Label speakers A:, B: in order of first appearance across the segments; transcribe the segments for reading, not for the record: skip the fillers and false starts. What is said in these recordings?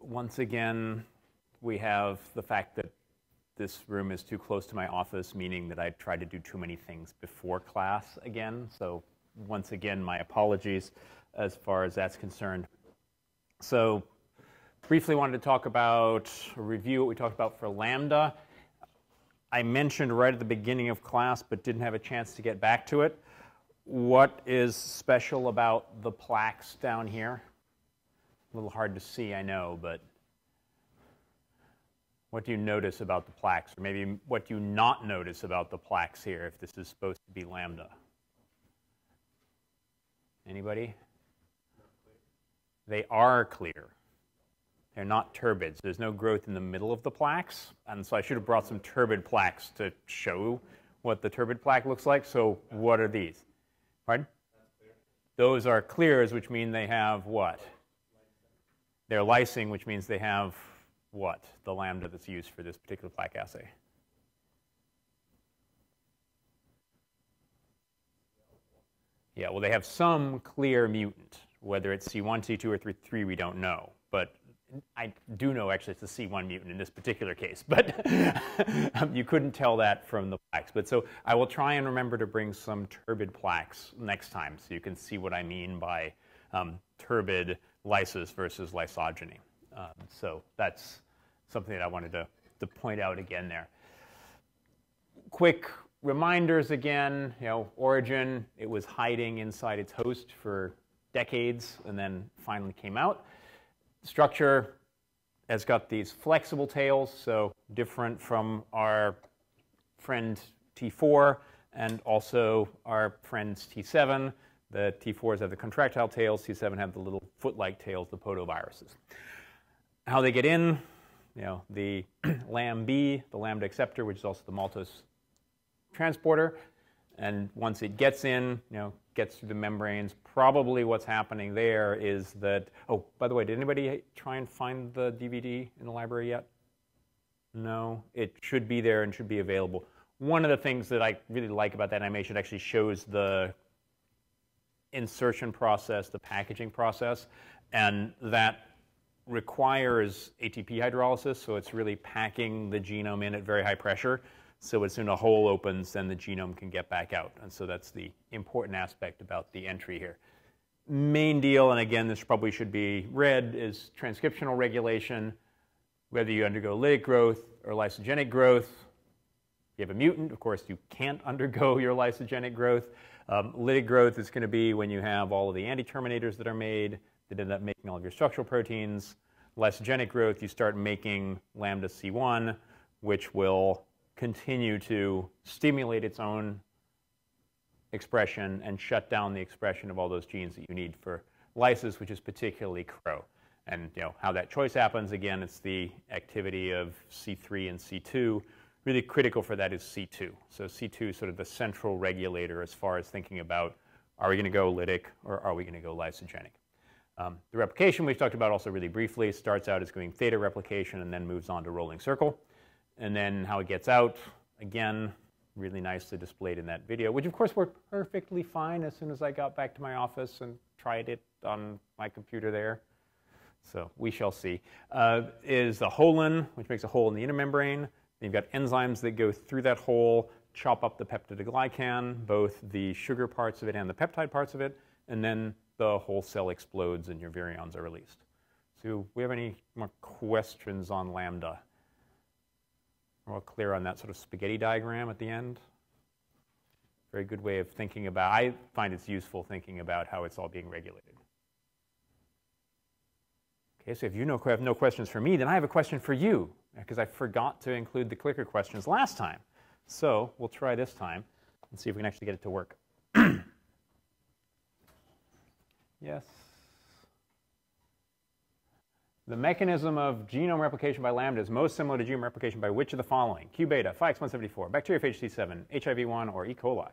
A: once again, we have the fact that this room is too close to my office, meaning that I tried to do too many things before class again. So once again, my apologies as far as that's concerned. So briefly wanted to talk about, or review what we talked about for Lambda. I mentioned right at the beginning of class, but didn't have a chance to get back to it. What is special about the plaques down here? A little hard to see, I know, but what do you notice about the plaques? Or maybe what do you not notice about the plaques here if this is supposed to be Lambda? Anybody? They are clear. They're not turbid. So there's no growth in the middle of the plaques. And so I should have brought some turbid plaques to show what the turbid plaque looks like. So what are these? Pardon? Those are clears, which mean they have what? They're lysing, which means they have what? The lambda that's used for this particular plaque assay. Yeah, well, they have some clear mutant. Whether it's C1, C2, or 3, we don't know. But I do know, actually, it's the C1 mutant in this particular case. But you couldn't tell that from the plaques. But so I will try and remember to bring some turbid plaques next time so you can see what I mean by turbid lysis versus lysogeny. So that's something that I wanted to point out again there. Quick reminders again, origin, it was hiding inside its host for decades and then finally came out. Structure has got these flexible tails, so different from our friend T4 and also our friends T7. The T4s have the contractile tails, T7 have the little foot-like tails, the podoviruses. How they get in, the Lambda, the lambda acceptor, which is also the maltose transporter, and once it gets in, gets through the membranes, probably what's happening there is that, oh, by the way, did anybody try and find the DVD in the library yet? No, it should be there and should be available. One of the things that I really like about that animation actually shows the insertion process, the packaging process, and that requires ATP hydrolysis, so it's really packing the genome in at very high pressure. So as soon as a hole opens, then the genome can get back out. And so that's the important aspect about the entry here. Main deal, and again, this probably should be read, is transcriptional regulation. Whether you undergo lytic growth or lysogenic growth, if you have a mutant, of course, you can't undergo your lysogenic growth. Lytic growth is going to be when you have all of the anti-terminators that are made that end up making all of your structural proteins. Lysogenic growth, you start making lambda C1, which will continue to stimulate its own expression and shut down the expression of all those genes that you need for lysis, which is particularly CRO. And how that choice happens, again, it's the activity of C3 and C2. Really critical for that is C2. So C2 is sort of the central regulator as far as thinking about, are we going to go lytic or are we going to go lysogenic? The replication we've talked about also really briefly starts out as going theta replication and then moves on to rolling circle. And then how it gets out, again, really nicely displayed in that video, which of course worked perfectly fine as soon as I got back to my office and tried it on my computer there. So we shall see. Is the holon, which makes a hole in the inner membrane. Then you've got enzymes that go through that hole, chop up the peptidoglycan, both the sugar parts of it and the peptide parts of it, and then the whole cell explodes and your virions are released. So do we have any more questions on Lambda? We're all clear on that sort of spaghetti diagram at the end. Very good way of thinking about, I find it's useful thinking about how it's all being regulated. Okay, so if you have no questions for me, then I have a question for you, because I forgot to include the clicker questions last time. So we'll try this time and see if we can actually get it to work. Yes? The mechanism of genome replication by lambda is most similar to genome replication by which of the following? Q beta, Phi-X174, bacteriophage T7, HIV-1, or E. coli?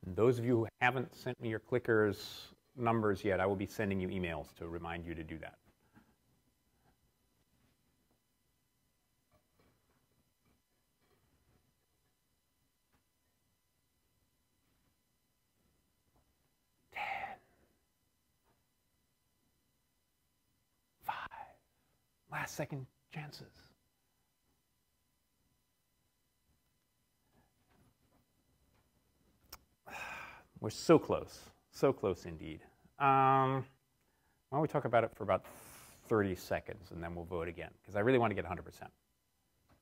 A: And those of you who haven't sent me your clickers numbers yet, I will be sending you emails to remind you to do that. Last second chances. We're so close indeed. Why don't we talk about it for about 30 seconds and then we'll vote again, because I really want to get 100%.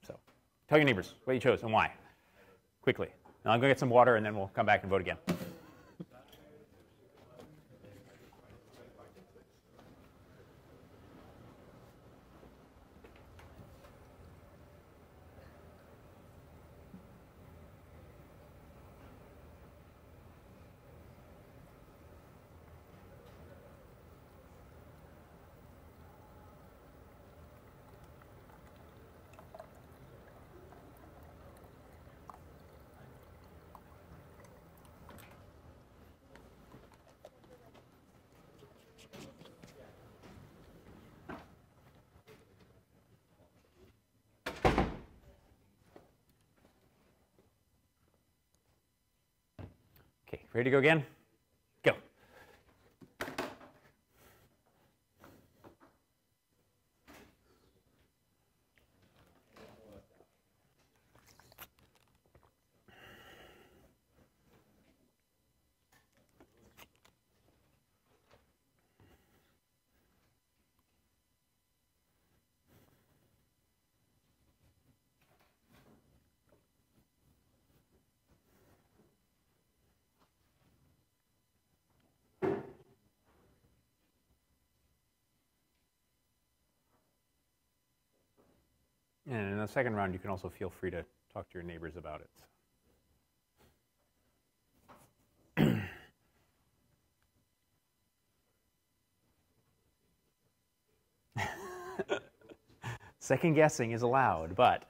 A: So tell your neighbors what you chose and why, quickly. Now I'm going to get some water and then we'll come back and vote again. Okay, ready to go again? Go. And in the second round, you can also feel free to talk to your neighbors about it. Second guessing is allowed, but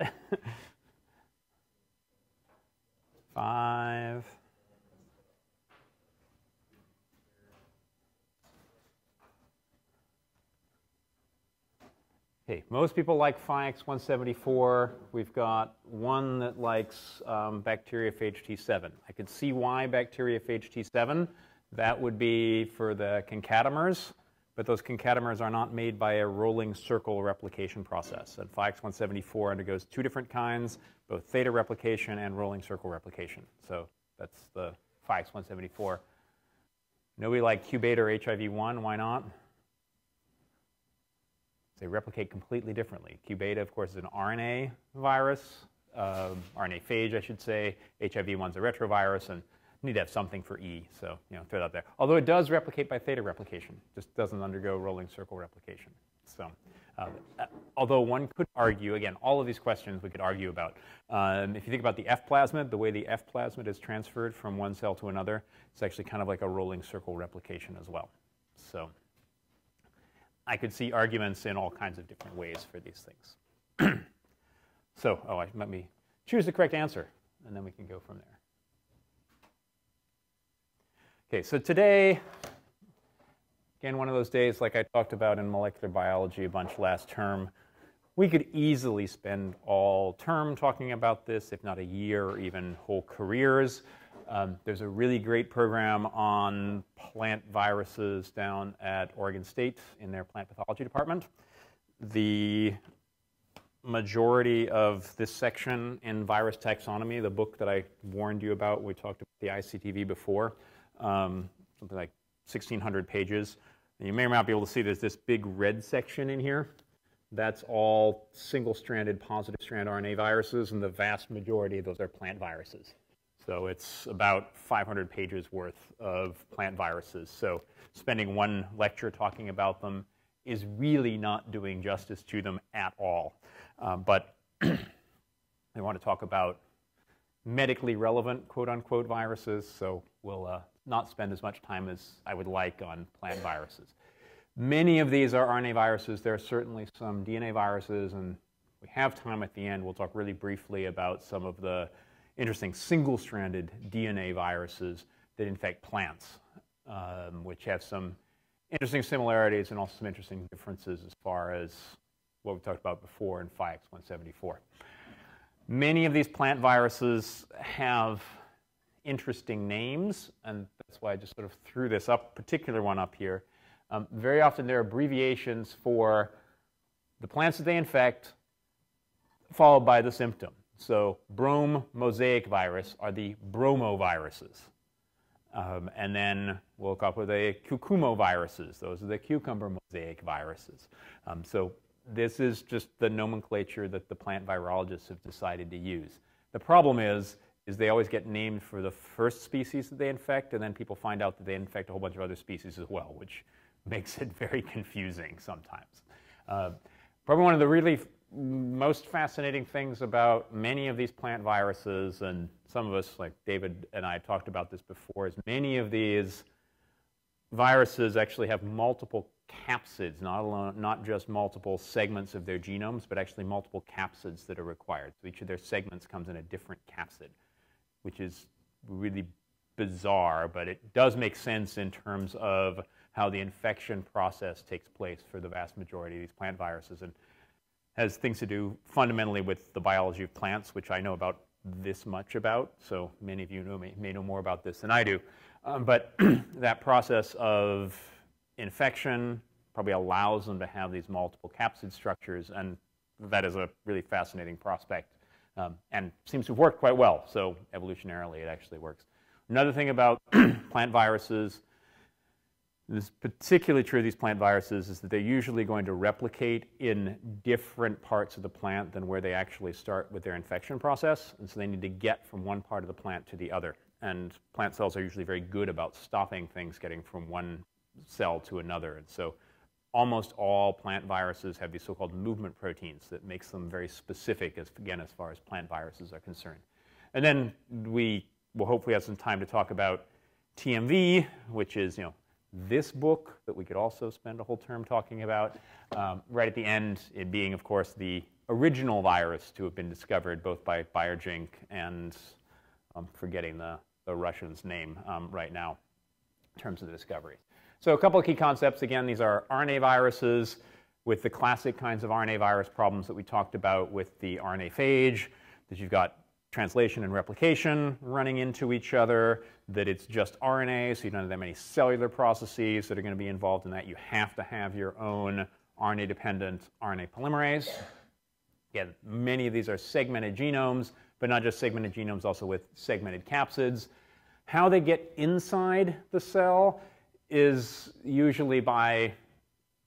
A: 5. Okay, most people like Phi-X174. We've got one that likes bacteriophage T7. I could see why bacteriophage T7. That would be for the concatemers, but those concatemers are not made by a rolling circle replication process. And Phi-X174 undergoes 2 different kinds, both theta replication and rolling circle replication. So that's the Phi-X174. Nobody like Q-beta or HIV-1, why not? They replicate completely differently. Q-beta, of course, is an RNA virus, RNA phage, I should say. HIV-1's a retrovirus, and need to have something for E, so throw that out there. Although it does replicate by theta replication, just doesn't undergo rolling circle replication. So, although one could argue, again, all of these questions we could argue about. If you think about the F plasmid, the way the F plasmid is transferred from one cell to another, it's actually kind of like a rolling circle replication as well. So, I could see arguments in all kinds of different ways for these things. So, let me choose the correct answer, and then we can go from there. Okay, so today, again, one of those days like I talked about in molecular biology a bunch last term, we could easily spend all term talking about this, if not a year or even whole careers. There's a really great program on plant viruses down at Oregon State in their plant pathology department. The majority of this section in virus taxonomy, the book that I warned you about, we talked about the ICTV before, something like 1,600 pages. And you may or may not be able to see there's this big red section in here. That's all single-stranded positive strand RNA viruses, and the vast majority of those are plant viruses. So it's about 500 pages worth of plant viruses. So spending one lecture talking about them is really not doing justice to them at all. But I want to talk about medically relevant, quote-unquote, viruses, so we'll not spend as much time as I would like on plant viruses. Many of these are RNA viruses. There are certainly some DNA viruses, and we have time at the end. We'll talk really briefly about some of the interesting single-stranded DNA viruses that infect plants, which have some interesting similarities and also some interesting differences as far as what we talked about before in Phi X174. Many of these plant viruses have interesting names, and that's why I just sort of threw this particular one up here. Very often there are abbreviations for the plants that they infect, followed by the symptom. So Brome Mosaic virus are the bromoviruses. And then we'll come up with the cucumoviruses. Those are the cucumber mosaic viruses. So this is just the nomenclature that the plant virologists have decided to use. The problem is they always get named for the first species that they infect, and then people find out that they infect a whole bunch of other species as well, which makes it very confusing sometimes. Probably one of the really most fascinating things about many of these plant viruses, and some of us, like David and I, talked about this before, is many of these viruses actually have multiple capsids, not just multiple segments of their genomes, but actually multiple capsids that are required. So each of their segments comes in a different capsid, which is really bizarre, but it does make sense in terms of how the infection process takes place for the vast majority of these plant viruses, and has things to do fundamentally with the biology of plants, which I know about this much about. So many of you may know more about this than I do. But that process of infection probably allows them to have these multiple capsid structures, and that is a really fascinating prospect, and seems to have worked quite well. So evolutionarily, it actually works. Another thing about plant viruses, this is particularly true of these plant viruses, is that they're usually going to replicate in different parts of the plant than where they actually start with their infection process. And so they need to get from one part of the plant to the other. And plant cells are usually very good about stopping things getting from one cell to another. And so almost all plant viruses have these so-called movement proteins that makes them very specific, as far as plant viruses are concerned. And then we will hopefully have some time to talk about TMV, which is, this book that we could also spend a whole term talking about. Right at the end, it being, of course, the original virus to have been discovered both by Beijerinck and I'm forgetting the Russian's name right now in terms of the discovery. So a couple of key concepts. Again, these are RNA viruses with the classic kinds of RNA virus problems that we talked about with the RNA phage, that you've got translation and replication running into each other, that it's just RNA, so you don't have that many cellular processes that are going to be involved in that. You have to have your own RNA-dependent RNA polymerase. Again, many of these are segmented genomes, but not just segmented genomes, also with segmented capsids. How they get inside the cell is usually by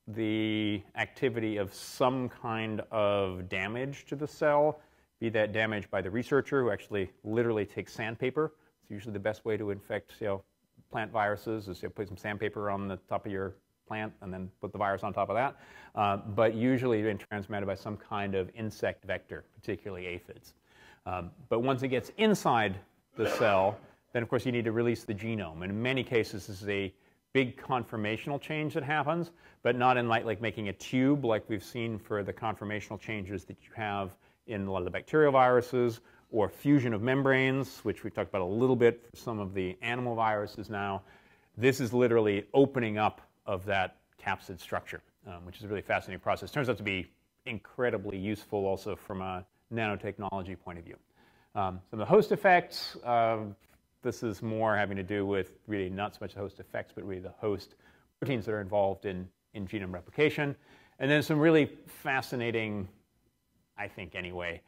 A: the activity of some kind of damage to the cell, be that damage by the researcher who actually literally takes sandpaper. It's usually the best way to infect plant viruses, is put some sandpaper on the top of your plant and then put the virus on top of that. But usually it's transmitted by some kind of insect vector, particularly aphids. But once it gets inside the cell, then of course you need to release the genome. And in many cases this is a big conformational change that happens, but not in like making a tube like we've seen for the conformational changes that you have in a lot of the bacterial viruses, or fusion of membranes, which we've talked about a little bit for some of the animal viruses now. This is literally opening up of that capsid structure, which is a really fascinating process. Turns out to be incredibly useful also from a nanotechnology point of view. Some of the host effects, this is more having to do with really not so much the host effects, but really the host proteins that are involved in genome replication. And then some really fascinating, I think anyway,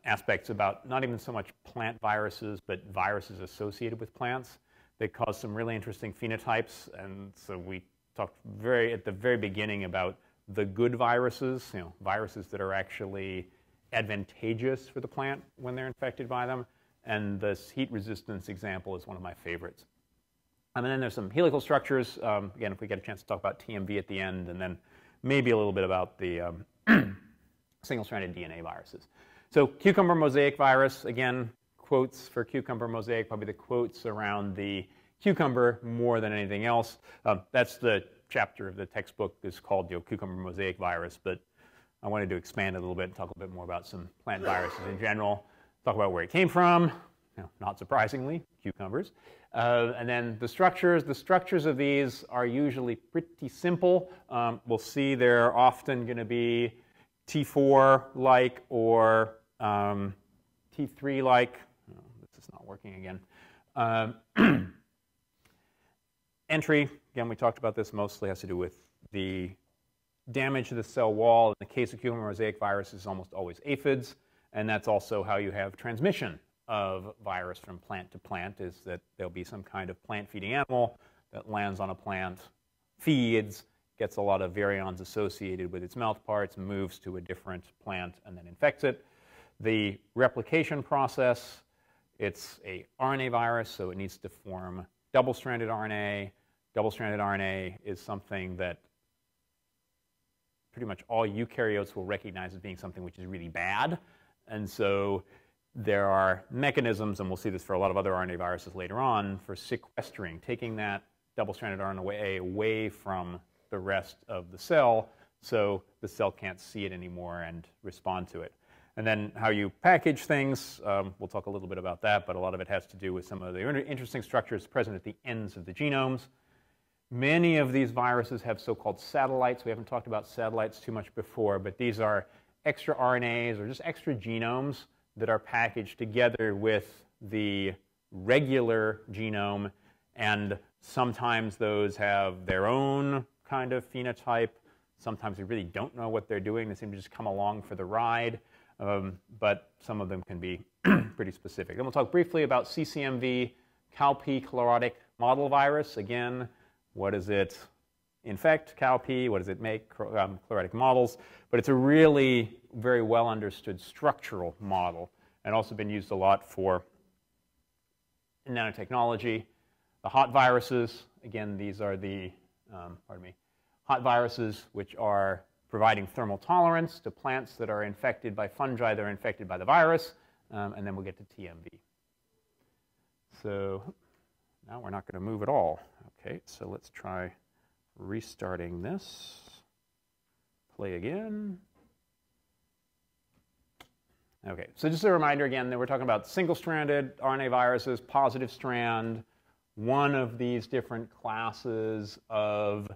A: aspects about not even so much plant viruses, but viruses associated with plants that cause some really interesting phenotypes. And so we talked at the very beginning about the good viruses, viruses that are actually advantageous for the plant when they're infected by them. And this heat resistance example is one of my favorites. And then there's some helical structures. Again, if we get a chance to talk about TMV at the end, and then maybe a little bit about the single-stranded DNA viruses. So cucumber mosaic virus, again, quotes for cucumber mosaic, probably the quotes around the cucumber more than anything else. That's the chapter of the textbook is called cucumber mosaic virus, but I wanted to expand a little bit and talk a little bit more about some plant viruses in general, talk about where it came from, not surprisingly, cucumbers. And then the structures of these are usually pretty simple. We'll see they're often going to be T4-like or T3-like. Oh, this is not working again. Entry, again, we talked about this, mostly has to do with the damage to the cell wall. In the case of cucumber mosaic virus, it's almost always aphids, and that's also how you have transmission of virus from plant to plant, is that there'll be some kind of plant-feeding animal that lands on a plant, feeds, gets a lot of virions associated with its mouth parts, moves to a different plant, and then infects it. The replication process, it's a RNA virus, so it needs to form double-stranded RNA. Double-stranded RNA is something that pretty much all eukaryotes will recognize as being something which is really bad. And so there are mechanisms, and we'll see this for a lot of other RNA viruses later on, for sequestering, taking that double-stranded RNA away from the rest of the cell so the cell can't see it anymore and respond to it. And then how you package things, we'll talk a little bit about that, but a lot of it has to do with some of the interesting structures present at the ends of the genomes. Many of these viruses have so-called satellites. We haven't talked about satellites too much before, but these are extra RNAs or just extra genomes that are packaged together with the regular genome, and sometimes those have their own kind of phenotype. Sometimes we really don't know what they're doing. They seem to just come along for the ride, but some of them can be pretty specific. Then we'll talk briefly about CCMV, cowpea chlorotic model virus. Again, what does it infect? Cowpea. What does it make? Chlorotic models. But it's a really very well understood structural model, and also been used a lot for nanotechnology. The hot viruses, again, these are the, hot viruses which are providing thermal tolerance to plants that are infected by fungi that are infected by the virus, and then we'll get to TMV. So now we're not going to move at all. Okay, so let's try restarting this. Play again. Okay, so just a reminder again that we're talking about single-stranded RNA viruses, positive strand, one of these different classes of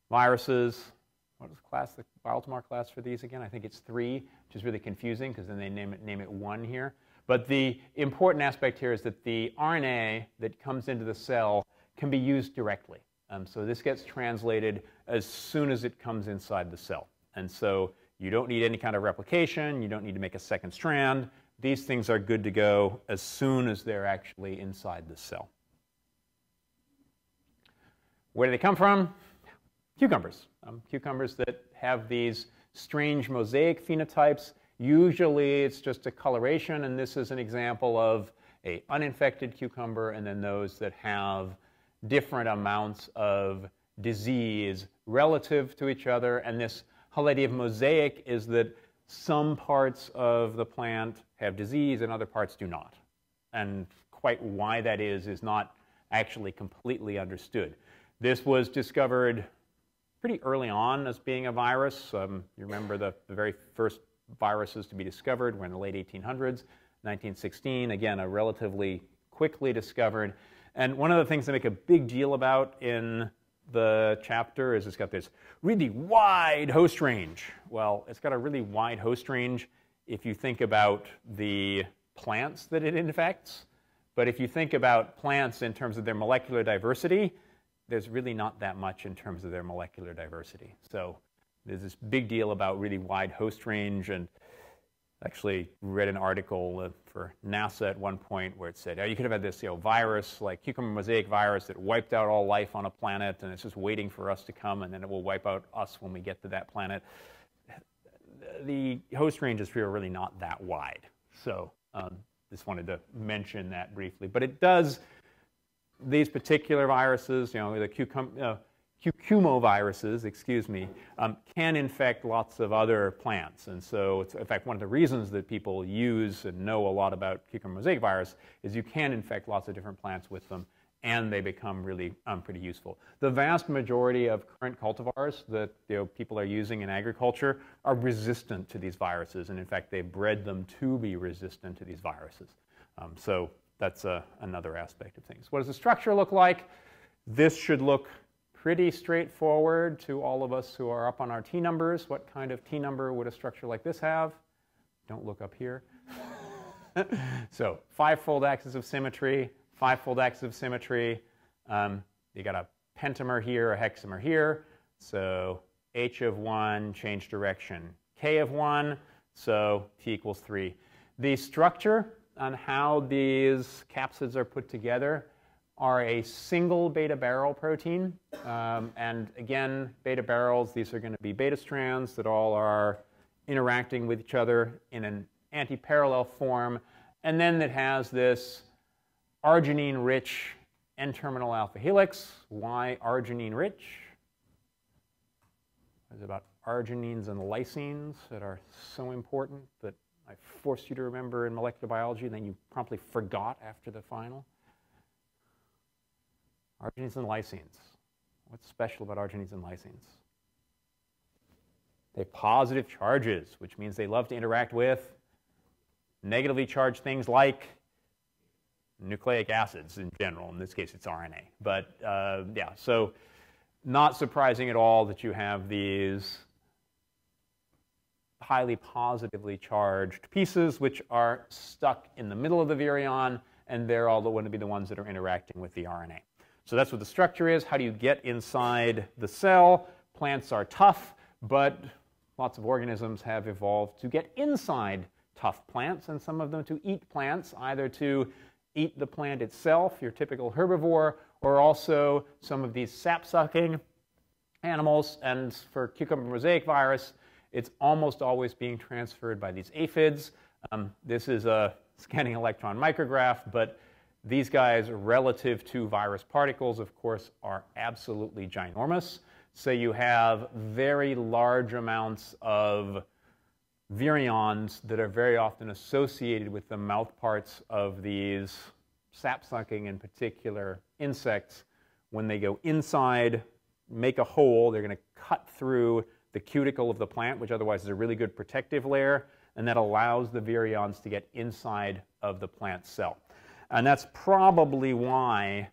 A: viruses. What is the Baltimore class for these again? I think it's 3, which is really confusing because then they name it 1 here. But the important aspect here is that the RNA that comes into the cell can be used directly. So this gets translated as soon as it comes inside the cell. And so you don't need any kind of replication. You don't need to make a second strand. These things are good to go as soon as they're actually inside the cell. Where do they come from? Cucumbers. Cucumbers that have these strange mosaic phenotypes. Usually it's just a coloration, and this is an example of an uninfected cucumber, and then those that have different amounts of disease relative to each other. And this whole idea of mosaic is that some parts of the plant have disease and other parts do not. And quite why that is not actually completely understood. This was discovered pretty early on as being a virus. You remember the very first viruses to be discovered were in the late 1800s, 1916. Again, a relatively quickly discovered. And one of the things to make a big deal about in the chapter is it's got this really wide host range. Well, it's got a really wide host range if you think about the plants that it infects. But if you think about plants in terms of their molecular diversity, there's really not that much in terms of their molecular diversity. So there's this big deal about really wide host range, and actually read an article for NASA at one point where it said, oh, you could have had this virus, like cucumber mosaic virus, that wiped out all life on a planet, and it's just waiting for us to come, and then it will wipe out us when we get to that planet. The host ranges here are really not that wide. So just wanted to mention that briefly. But it does, these particular viruses, the cucumoviruses, excuse me, can infect lots of other plants. And so it's, in fact, one of the reasons that people use and know a lot about cucumber mosaic virus is you can infect lots of different plants with them, and they become really pretty useful. The vast majority of current cultivars that people are using in agriculture are resistant to these viruses, and in fact, they've bred them to be resistant to these viruses. So that's another aspect of things. What does the structure look like? This should look pretty straightforward to all of us who are up on our T numbers. What kind of T number would a structure like this have? Don't look up here. So 5-fold axis of symmetry, 5-fold axis of symmetry. You got a pentamer here, a hexamer here. So H of 1, change direction. K of 1, so T equals 3. The structure on how these capsids are put together are a single beta barrel protein. And again, beta barrels, these are going to be beta strands that all are interacting with each other in an anti-parallel form. And then it has this arginine-rich N-terminal alpha helix. Why arginine-rich? It's about arginines and lysines that are so important that I forced you to remember in molecular biology, and then you promptly forgot after the final. Arginines and lysines. What's special about arginines and lysines? They have positive charges, which means they love to interact with negatively charged things like nucleic acids in general. In this case, it's RNA. But yeah, so not surprising at all that you have these highly positively charged pieces which are stuck in the middle of the virion, and they're all going to be the ones that are interacting with the RNA. So that's what the structure is. How do you get inside the cell? Plants are tough, but lots of organisms have evolved to get inside tough plants, and some of them to eat plants, either to eat the plant itself, your typical herbivore, or also some of these sap-sucking animals. And for cucumber mosaic virus, it's almost always being transferred by these aphids. This is a scanning electron micrograph, but these guys, relative to virus particles, of course, are absolutely ginormous. So you have very large amounts of virions that are very often associated with the mouth parts of these sap-sucking, in particular, insects. When they go inside, make a hole, they're going to cut through the cuticle of the plant, which otherwise is a really good protective layer, and that allows the virions to get inside of the plant cell. And that's probably why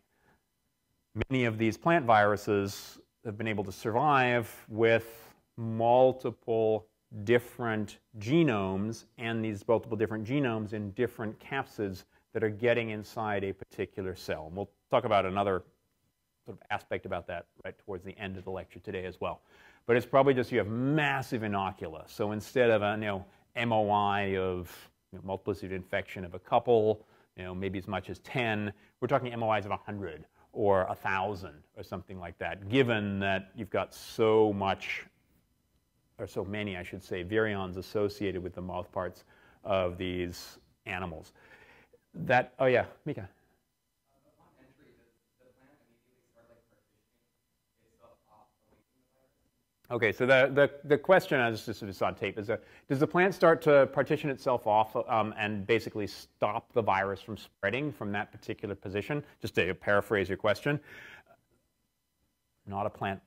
A: many of these plant viruses have been able to survive with multiple different genomes, and these multiple different genomes in different capsids that are getting inside a particular cell. And we'll talk about another sort of aspect about that right towards the end of the lecture today as well. But it's probably just you have massive inocula. So instead of a MOI of multiplicity of infection of a couple, maybe as much as 10, we're talking MOIs of 100 or 1,000 or something like that, given that you've got so much, or so many, I should say, virions associated with the mouth parts of these animals. That, oh yeah, Mika.
B: Upon entry, does the plant immediately start partitioning itself off away from the virus?
A: Okay, so the question, as this is on tape, is does the plant start to partition itself off and basically stop the virus from spreading from that particular position? Just to paraphrase your question. Not a plant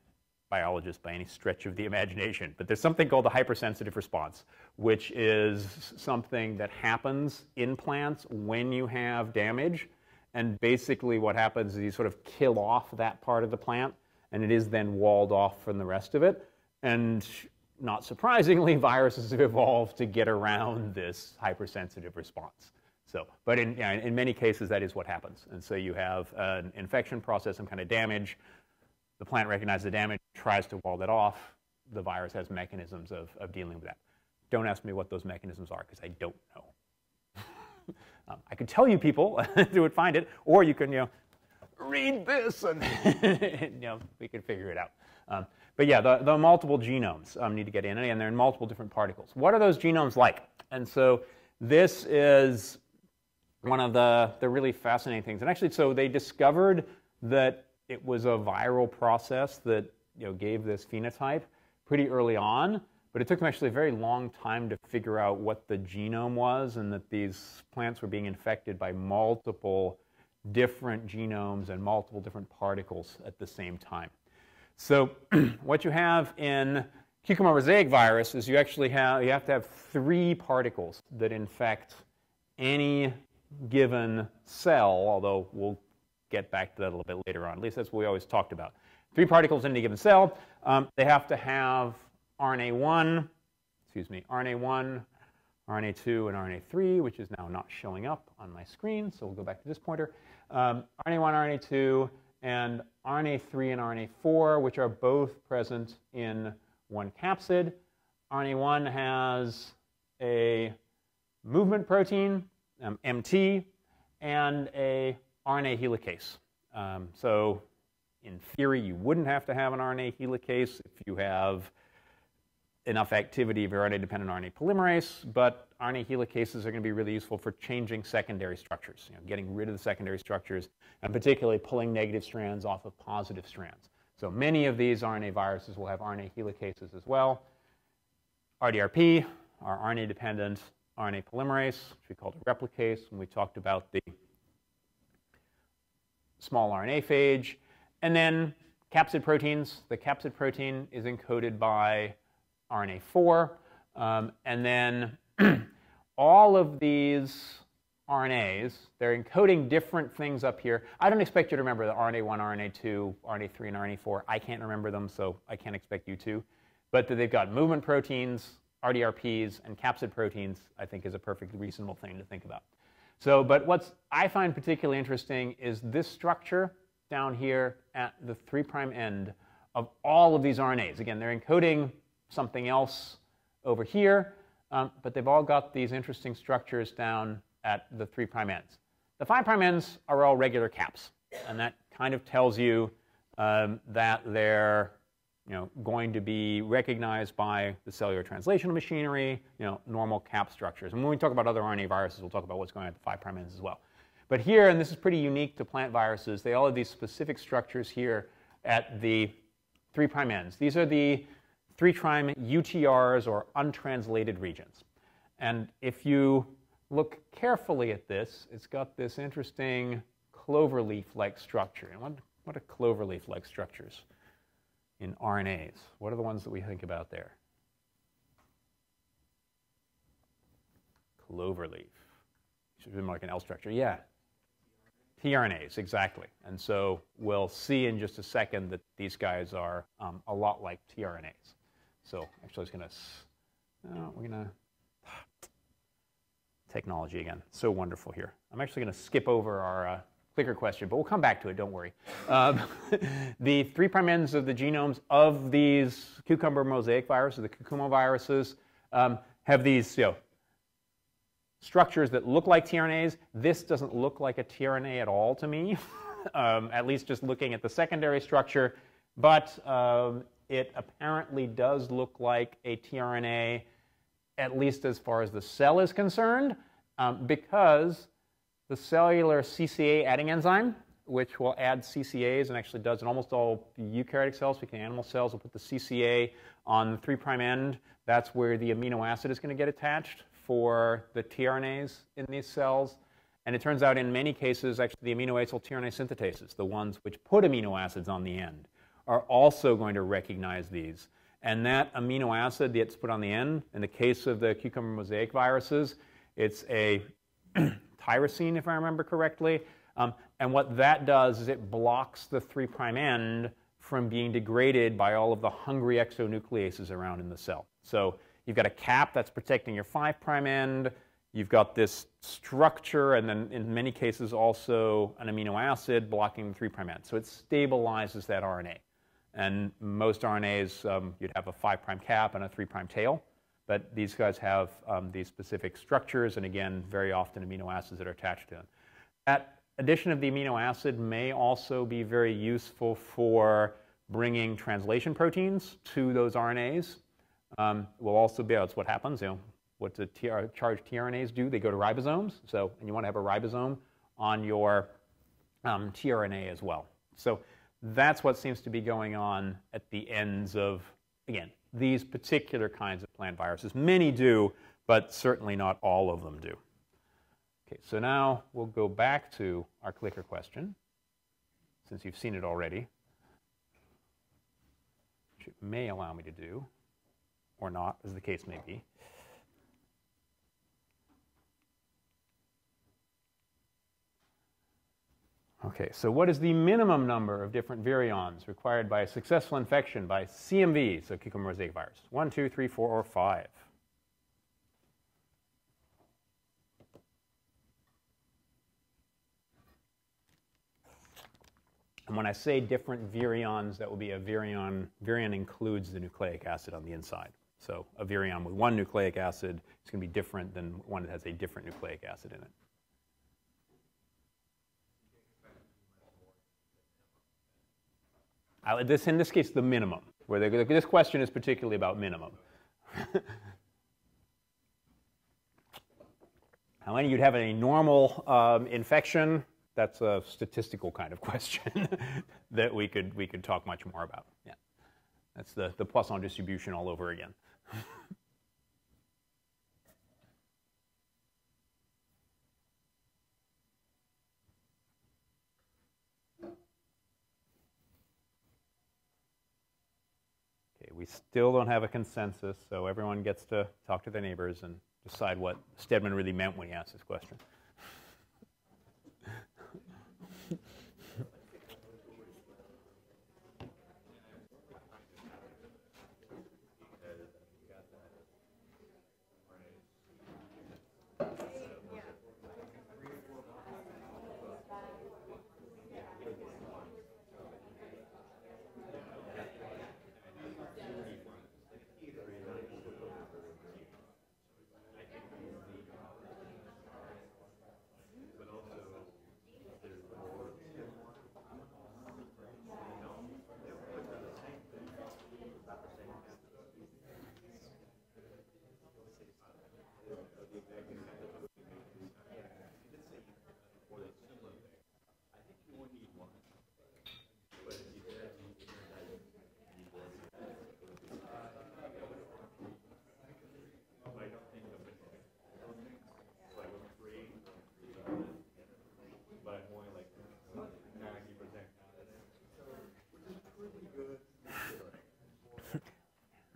A: biologist by any stretch of the imagination, but there's something called the hypersensitive response, which is something that happens in plants when you have damage. And basically what happens is you sort of kill off that part of the plant, and it is then walled off from the rest of it. And not surprisingly, viruses have evolved to get around this hypersensitive response. So, but in many cases, that is what happens. And so you have an infection process, some kind of damage. The plant recognizes the damage, tries to wall that off. The virus has mechanisms of dealing with that. Don't ask me what those mechanisms are, because I don't know. I could tell you people who would find it, or you can, read this, and we can figure it out. But yeah, the multiple genomes need to get in, and they're in multiple different particles. What are those genomes like? And so this is one of the really fascinating things. And actually, so they discovered that it was a viral process that gave this phenotype pretty early on, but it took them actually a very long time to figure out what the genome was, and that these plants were being infected by multiple different genomes and multiple different particles at the same time. So what you have in cucumber mosaic virus is you have to have 3 particles that infect any given cell, although we'll get back to that a little bit later on. At least that's what we always talked about. 3 particles in any given cell. They have to have RNA1, RNA1, RNA2, and RNA3, which is now not showing up on my screen, so we'll go back to this pointer. RNA1, RNA2, and RNA3 and RNA4, which are both present in one capsid. RNA1 has a movement protein, MT, and a RNA helicase. So in theory, you wouldn't have to have an RNA helicase if you have enough activity of your RNA-dependent RNA polymerase, but RNA helicases are going to be really useful for changing secondary structures, getting rid of the secondary structures, and particularly pulling negative strands off of positive strands. So many of these RNA viruses will have RNA helicases as well. RDRP, our RNA-dependent RNA polymerase, which we called a replicase when we talked about the small RNA phage. And then capsid proteins. The capsid protein is encoded by RNA4. And then all of these RNAs, they're encoding different things up here. I don't expect you to remember the RNA1, RNA2, RNA3, and RNA4. I can't remember them, so I can't expect you to. But that they've got movement proteins, RDRPs, and capsid proteins, I think is a perfectly reasonable thing to think about. So, but what I find particularly interesting is this structure down here at the 3' end of all of these RNAs. Again, they're encoding something else over here, but they've all got these interesting structures down at the 3' ends. The 5' ends are all regular caps, and that kind of tells you that they're going to be recognized by the cellular translational machinery, normal cap structures. And when we talk about other RNA viruses, we'll talk about what's going on at the 5' ends as well. But here, and this is pretty unique to plant viruses, they all have these specific structures here at the 3' ends. These are the 3' UTRs, or untranslated regions. And if you look carefully at this, it's got this interesting cloverleaf-like structure. And what are cloverleaf-like structures in RNAs? What are the ones that we think about there? Cloverleaf. Should be more like an L structure. Yeah. tRNAs, exactly. And so we'll see in just a second that these guys are a lot like tRNAs. So actually, we're going to technology again. So wonderful here. I'm actually going to skip over our clicker question, but we'll come back to it, don't worry. The 3' ends of the genomes of these cucumber mosaic viruses, the cucumoviruses, have these structures that look like tRNAs. This doesn't look like a tRNA at all to me, at least just looking at the secondary structure, but it apparently does look like a tRNA, at least as far as the cell is concerned, because the cellular CCA adding enzyme, which will add CCAs and actually does in almost all eukaryotic cells, speaking of animal cells, will put the CCA on the 3' end. That's where the amino acid is going to get attached for the tRNAs in these cells. And it turns out in many cases, actually, the amino-acyl tRNA synthetases, the ones which put amino acids on the end, are also going to recognize these. And that amino acid that's put on the end, in the case of the cucumber mosaic viruses, it's a tyrosine, if I remember correctly. And what that does is it blocks the 3' end from being degraded by all of the hungry exonucleases around in the cell. So you've got a cap that's protecting your 5' end. You've got this structure, and then in many cases also an amino acid blocking the 3' end. So it stabilizes that RNA. And most RNAs, you'd have a 5' cap and a 3' tail. But these guys have these specific structures, and again, very often amino acids that are attached to them. That addition of the amino acid may also be very useful for bringing translation proteins to those RNAs. We'll also be, that's what happens, what the charged tRNAs do, they go to ribosomes. So, and you want to have a ribosome on your tRNA as well. So that's what seems to be going on at the ends of, again, these particular kinds of plant viruses. Many do, but certainly not all of them do. Okay, so now we'll go back to our clicker question, since you've seen it already, which it may allow me to do, or not, as the case may be. Okay, so what is the minimum number of different virions required by a successful infection by CMV, so cucumber mosaic virus? 1, 2, 3, 4, or 5? And when I say different virions, that will be a virion. Virion includes the nucleic acid on the inside. So a virion with one nucleic acid is going to be different than one that has a different nucleic acid in it. In this case, the minimum. Where this question is particularly about minimum. How many you'd have a normal infection? That's a statistical kind of question that we could talk much more about. Yeah, that's the Poisson distribution all over again. We still don't have a consensus, so everyone gets to talk to their neighbors and decide what Stedman really meant when he asked this question.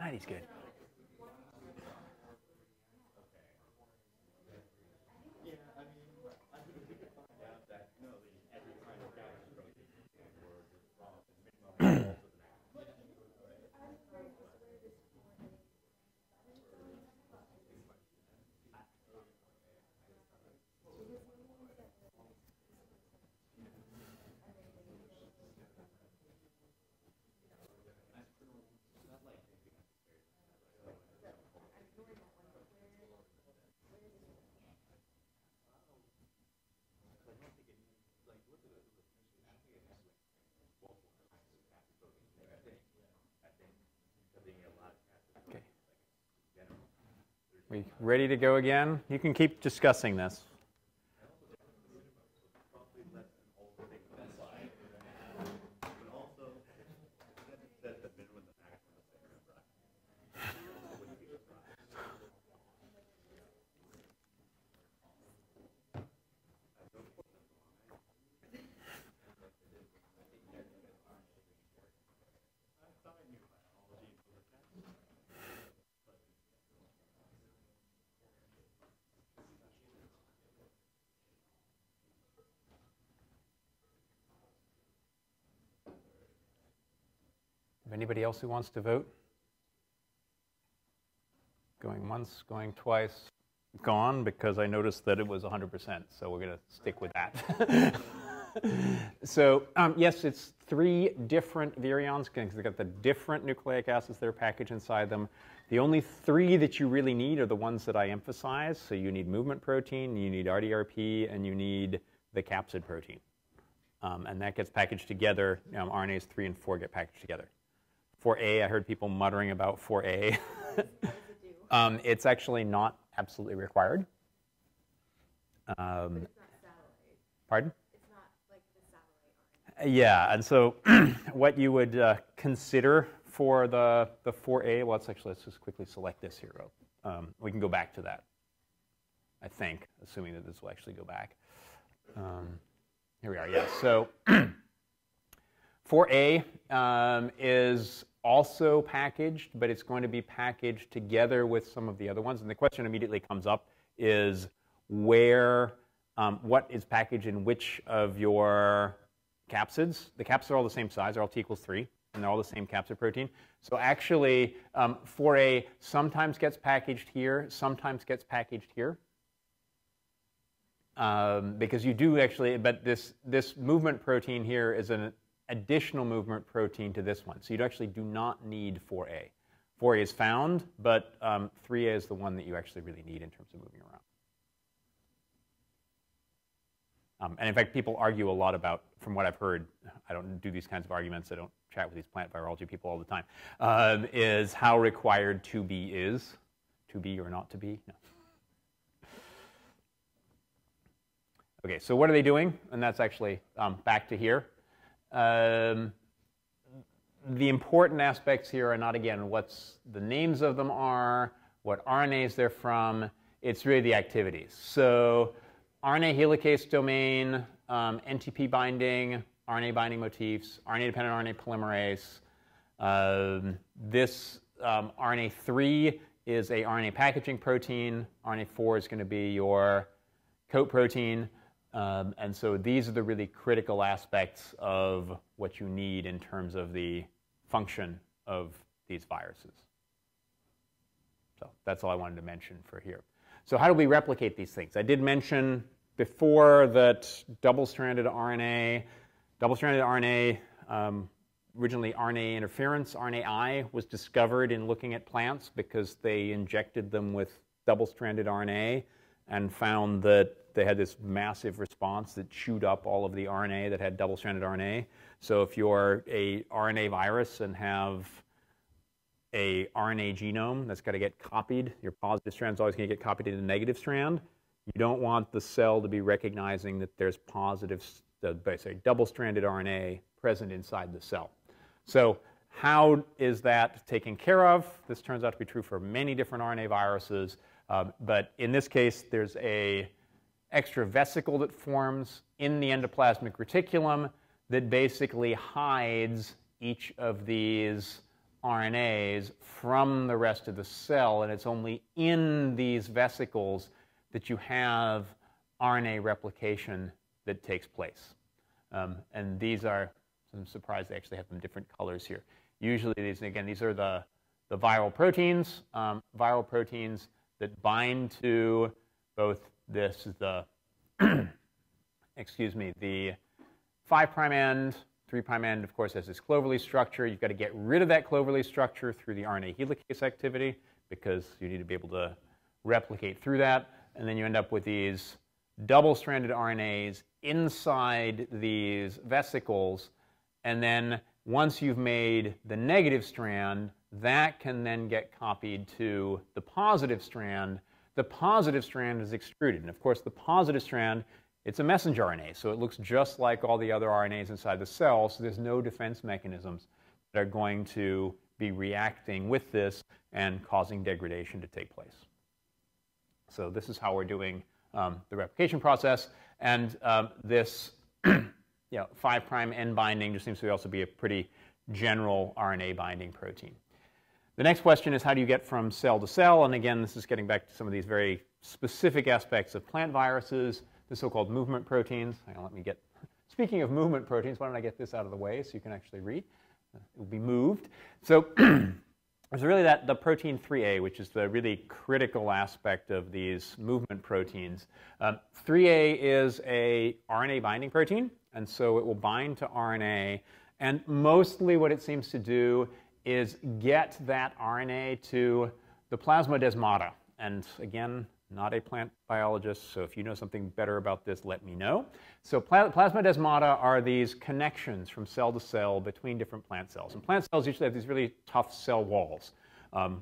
A: He's good. We ready to go again? You can keep discussing this. Anybody else who wants to vote? Going once, going twice, gone, because I noticed that it was 100%, so we're going to stick with that. So yes, it's 3 different virions because they've got the different nucleic acids that are packaged inside them. The only 3 that you really need are the ones that I emphasized. So you need movement protein, you need RDRP, and you need the capsid protein. And that gets packaged together. RNAs 3 and 4 get packaged together. 4A, I heard people muttering about 4A. It's actually not absolutely required.
C: But it's not satellite.
A: Pardon?
C: It's not like the satellite RNA.
A: Yeah, and so what you would consider for the 4A, well, let's just quickly select this here. We can go back to that, I think, assuming that this will actually go back. Here we are, yes. So 4A is also packaged, but it's going to be packaged together with some of the other ones. And the question immediately comes up is where what is packaged in which of your capsids. The capsids are all the same size. They're all T equals 3, and they're all the same capsid protein. So actually, 4A sometimes gets packaged here, sometimes gets packaged here. Because you do actually, but this movement protein here is an additional movement protein to this one. So you actually do not need 4A. 4A is found, but 3A is the one that you actually really need in terms of moving around. And in fact, people argue a lot about, from what I've heard, I don't do these kinds of arguments, I don't chat with these plant virology people all the time, is how required 2B is. 2B or not to be? No. Okay, so what are they doing? And that's actually back to here. The important aspects here are not, again, what's the names of them are, what RNAs they're from. It's really the activities. So RNA helicase domain, NTP binding, RNA binding motifs, RNA-dependent RNA polymerase. This RNA3 is a RNA packaging protein. RNA4 is going to be your coat protein. And so these are the really critical aspects of what you need in terms of the function of these viruses. So that's all I wanted to mention for here. So how do we replicate these things? I did mention before that double-stranded RNA, originally RNA interference, RNAi, was discovered in looking at plants because they injected them with double-stranded RNA and found that they had this massive response that chewed up all of the RNA that had double-stranded RNA. So if you're a RNA virus and have a RNA genome that's got to get copied, your positive strand is always going to get copied into the negative strand. You don't want the cell to be recognizing that there's positive, double-stranded RNA present inside the cell. So how is that taken care of? This turns out to be true for many different RNA viruses. But in this case, there's a extra vesicle that forms in the endoplasmic reticulum that basically hides each of these RNAs from the rest of the cell. And it's only in these vesicles that you have RNA replication that takes place. And these are, I'm surprised they actually have them different colors here. Usually these, again, these are the viral proteins that bind to both this is the, excuse me, the 5' end, 3' end, of course, has this cloverleaf structure. You've got to get rid of that cloverleaf structure through the RNA helicase activity because you need to be able to replicate through that. And then you end up with these double-stranded RNAs inside these vesicles. And then once you've made the negative strand, that can then get copied to the positive strand. The positive strand is extruded. And of course, the positive strand, it's a messenger RNA. So it looks just like all the other RNAs inside the cell. So there's no defense mechanisms that are going to be reacting with this and causing degradation to take place. So this is how we're doing the replication process. And this 5' end binding just seems to also be a pretty general RNA binding protein. The next question is, how do you get from cell to cell? And again, this is getting back to some of these very specific aspects of plant viruses, the so-called movement proteins. Hang on, let me get, speaking of movement proteins, why don't I get this out of the way so you can actually read? It will be moved. So there's really the protein 3A, which is the really critical aspect of these movement proteins. 3A is a RNA binding protein, and so it will bind to RNA. And mostly what it seems to do is get that RNA to the plasmodesmata. And again, not a plant biologist, so if you know something better about this, let me know. So plasmodesmata are these connections from cell to cell between different plant cells. And plant cells usually have these really tough cell walls,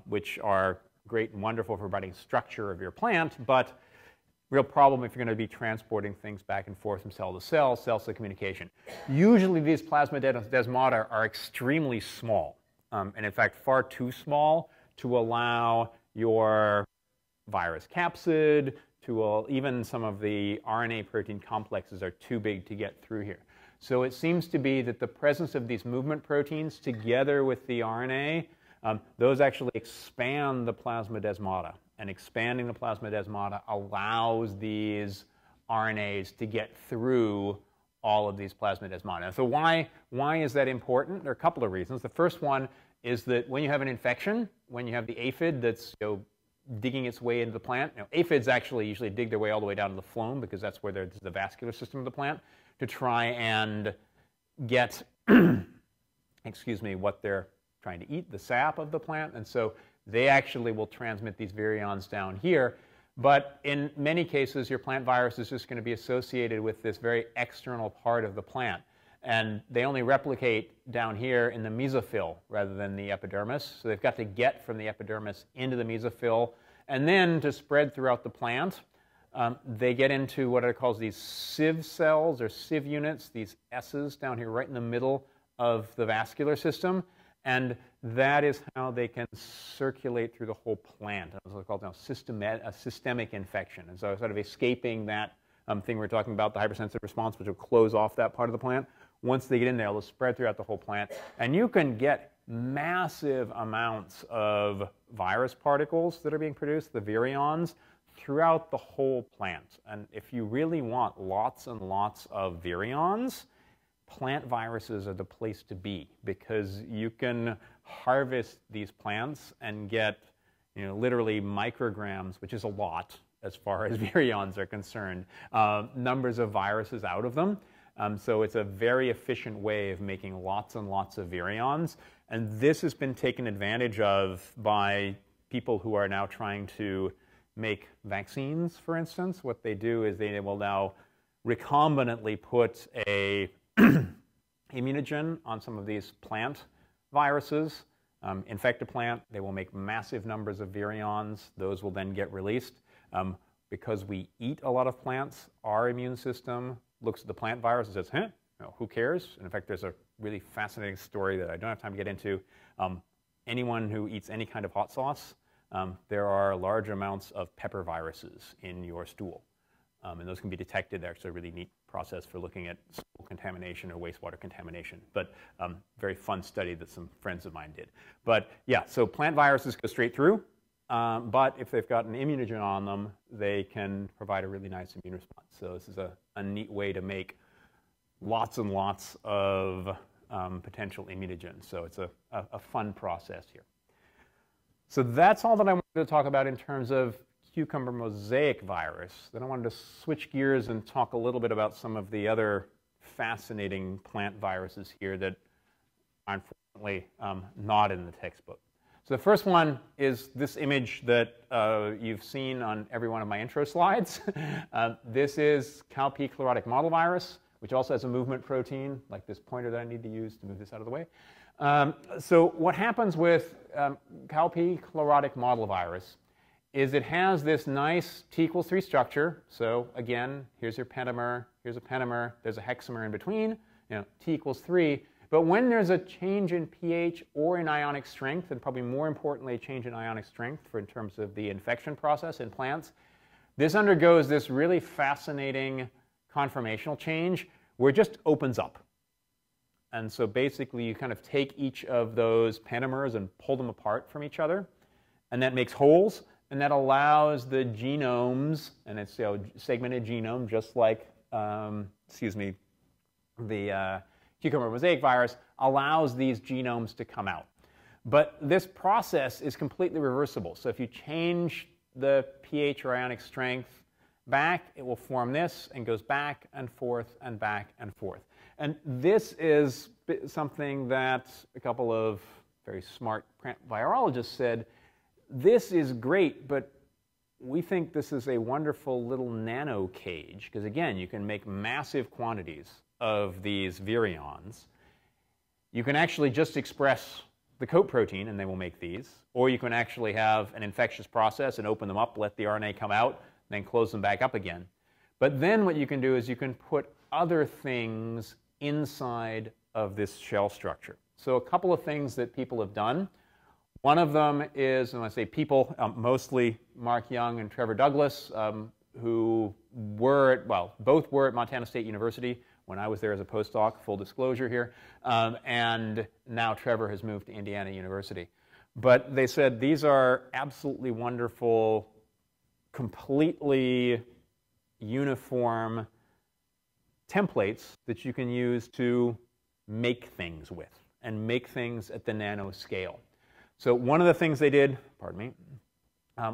A: which are great and wonderful for providing structure of your plant, but real problem if you're going to be transporting things back and forth from cell to cell, cell-cell communication. Usually these plasmodesmata are extremely small, and in fact far too small to allow your virus capsid, to even some of the RNA protein complexes are too big to get through here. So it seems to be that the presence of these movement proteins together with the RNA, those actually expand the plasmodesmata. And expanding the plasmodesmata allows these RNAs to get through all of these plasmidesmata. So why is that important? There are a couple of reasons. The first one is that when you have an infection, when you have the aphid that's digging its way into the plant, aphids actually usually dig their way all the way down to the phloem because that's where there's the vascular system of the plant to try and get, excuse me, what they're trying to eat, the sap of the plant. And so they actually will transmit these virions down here. But in many cases, your plant virus is just going to be associated with this very external part of the plant. And they only replicate down here in the mesophyll rather than the epidermis. So they've got to get from the epidermis into the mesophyll. And then to spread throughout the plant, they get into what are called these sieve cells or sieve units, these S's down here right in the middle of the vascular system. And that is how they can circulate through the whole plant. That's what's called now a systemic infection. And so sort of escaping that thing we're talking about, the hypersensitive response, which will close off that part of the plant. Once they get in there, they'll spread throughout the whole plant. And you can get massive amounts of virus particles that are being produced, the virions, throughout the whole plant. And if you really want lots and lots of virions, plant viruses are the place to be because you can harvest these plants and get literally micrograms, which is a lot as far as virions are concerned, numbers of viruses out of them. So it's a very efficient way of making lots and lots of virions. And this has been taken advantage of by people who are now trying to make vaccines, for instance. What they do is they will now recombinantly put a immunogen on some of these plant viruses, infect a plant. They will make massive numbers of virions. Those will then get released. Because we eat a lot of plants, our immune system looks at the plant virus and says, who cares? And in fact, there's a really fascinating story that I don't have time to get into. Anyone who eats any kind of hot sauce, there are large amounts of pepper viruses in your stool. And those can be detected. They're actually a really neat process for looking at stool contamination or wastewater contamination. But very fun study that some friends of mine did. But yeah, so plant viruses go straight through. But if they've got an immunogen on them, they can provide a really nice immune response. So this is a neat way to make lots and lots of potential immunogens. So it's a fun process here. So that's all that I wanted to talk about in terms of cucumber mosaic virus. Then I wanted to switch gears and talk a little bit about some of the other fascinating plant viruses here that are unfortunately not in the textbook. So the first one is this image that you've seen on every one of my intro slides. This is cowpea chlorotic mottle virus, which also has a movement protein, like this pointer that I need to use to move this out of the way. So what happens with cowpea chlorotic mottle virus is it has this nice T=3 structure. So again, here's your pentamer, here's a pentamer, there's a hexamer in between, T=3. But when there's a change in pH or in ionic strength, and probably more importantly, a change in ionic strength in terms of the infection process in plants, this undergoes this really fascinating conformational change where it just opens up. And so basically, you kind of take each of those pentamers and pull them apart from each other, and that makes holes, and that allows the genomes, and it's segmented genome, just like, the cucumber mosaic virus, allows these genomes to come out. But this process is completely reversible. So if you change the pH or ionic strength back, it will form this and goes back and forth and back and forth. And this is something that a couple of very smart virologists said, this is great, but we think this is a wonderful little nano cage, because again, you can make massive quantities of these virions. You can actually just express the coat protein and they will make these, or you can actually have an infectious process and open them up, let the RNA come out, then close them back up again. But then what you can do is you can put other things inside of this shell structure. So a couple of things that people have done. One of them is, and when I say people, mostly Mark Young and Trevor Douglas, who were, both were at Montana State University when I was there as a postdoc, full disclosure here, and now Trevor has moved to Indiana University. But they said these are absolutely wonderful, completely uniform templates that you can use to make things with, and make things at the nano scale. So one of the things they did, pardon me,